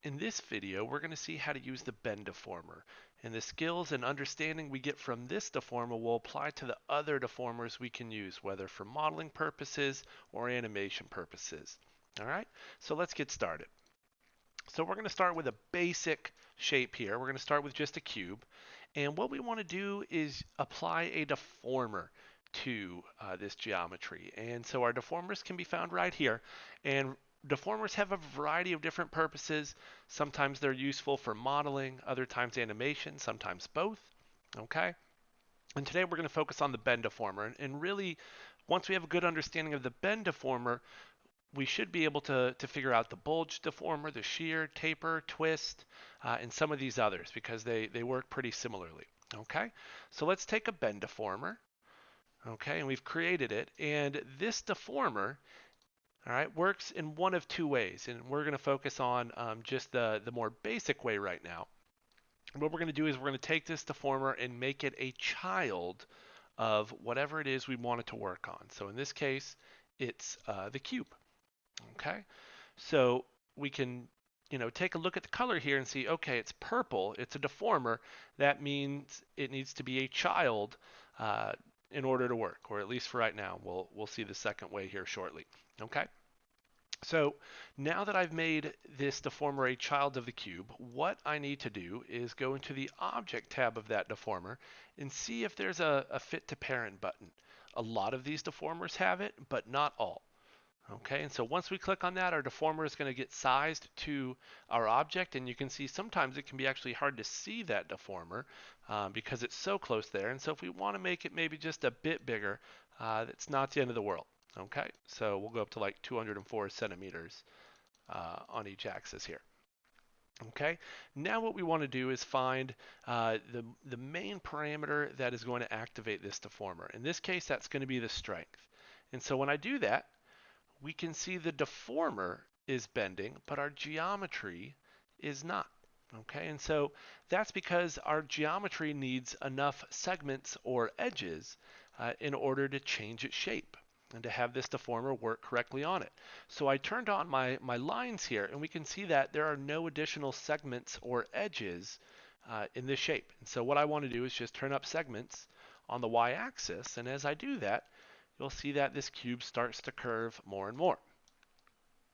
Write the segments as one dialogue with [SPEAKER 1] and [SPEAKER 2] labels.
[SPEAKER 1] In this video, we're going to see how to use the Bend Deformer, and the skills and understanding we get from this deformer will apply to the other deformers we can use, whether for modeling purposes or animation purposes. All right, so let's get started. So we're going to start with a basic shape here. We're going to start with just a cube, and what we want to do is apply a deformer to this geometry. And so our deformers can be found right here, and deformers have a variety of different purposes. Sometimes they're useful for modeling, other times animation, sometimes both. Okay, and today we're going to focus on the bend deformer, and really once we have a good understanding of the bend deformer, we should be able to figure out the bulge deformer, the shear, taper, twist, and some of these others because they work pretty similarly. Okay, so let's take a bend deformer. Okay, and we've created it, and this deformer, all right, works in one of two ways, and we're going to focus on just the more basic way right now. What we're going to do is we're going to take this deformer and make it a child of whatever it is we want it to work on. So in this case, it's the cube. Okay, so we can take a look at the color here and see, okay, it's purple, it's a deformer. That means it needs to be a child in order to work, or at least for right now. We'll see the second way here shortly. Okay, so now that I've made this deformer a child of the cube, what I need to do is go into the object tab of that deformer and see if there's a fit to parent button. A lot of these deformers have it, but not all. Okay, and so once we click on that, our deformer is going to get sized to our object, and you can see sometimes it can be actually hard to see that deformer because it's so close there. And so if we want to make it maybe just a bit bigger, it's not the end of the world. Okay, so we'll go up to like 204 centimeters on each axis here. Okay, now what we want to do is find the main parameter that is going to activate this deformer. In this case, that's going to be the strength. And so when I do that, we can see the deformer is bending, but our geometry is not. Okay, and so that's because our geometry needs enough segments or edges in order to change its shape and to have this deformer work correctly on it. So I turned on my lines here, and we can see that there are no additional segments or edges in this shape. And so what I want to do is just turn up segments on the y-axis, and as I do that, you'll see that this cube starts to curve more and more.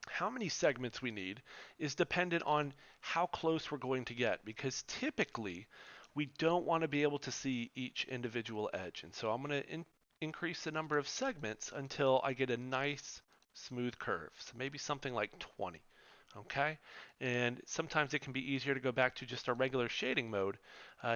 [SPEAKER 1] How many segments we need is dependent on how close we're going to get, because typically we don't want to be able to see each individual edge. And so I'm going to increase the number of segments until I get a nice smooth curve. So maybe something like 20. Okay, and sometimes it can be easier to go back to just a regular shading mode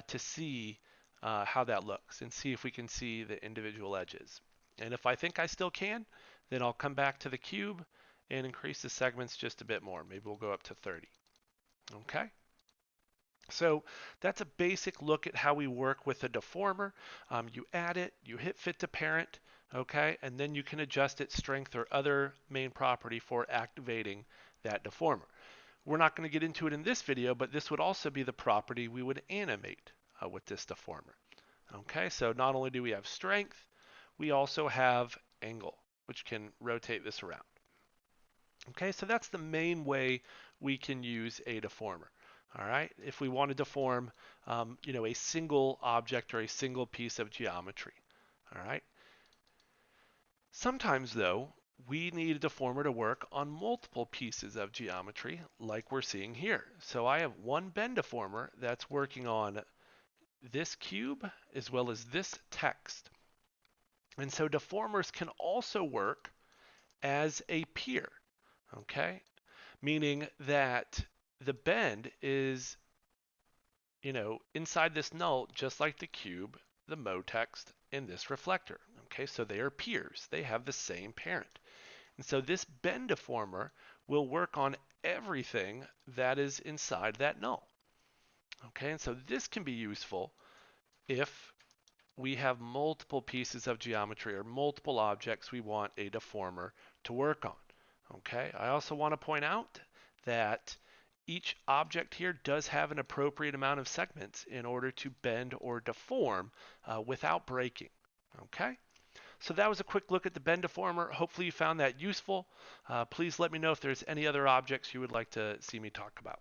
[SPEAKER 1] to see how that looks and see if we can see the individual edges. And if I think I still can, then I'll come back to the cube and increase the segments just a bit more. Maybe we'll go up to 30. Okay. So that's a basic look at how we work with a deformer. You add it, you hit fit to parent, okay, and then you can adjust its strength or other main property for activating that deformer. We're not going to get into it in this video, but this would also be the property we would animate with this deformer. Okay, so not only do we have strength, we also have angle, which can rotate this around. Okay, so that's the main way we can use a deformer. All right, if we want to deform, a single object or a single piece of geometry. All right. Sometimes, though, we need a deformer to work on multiple pieces of geometry, like we're seeing here. So I have one bend deformer that's working on this cube as well as this text. And so deformers can also work as a pier, okay? Meaning that the bend is, inside this null, just like the cube, the mode text, and this reflector, okay? So they are piers. They have the same parent. And so this bend deformer will work on everything that is inside that null, okay? And so this can be useful if we have multiple pieces of geometry or multiple objects we want a deformer to work on. Okay, I also want to point out that each object here does have an appropriate amount of segments in order to bend or deform without breaking. Okay, so that was a quick look at the bend deformer. Hopefully you found that useful. Please let me know if there's any other objects you would like to see me talk about.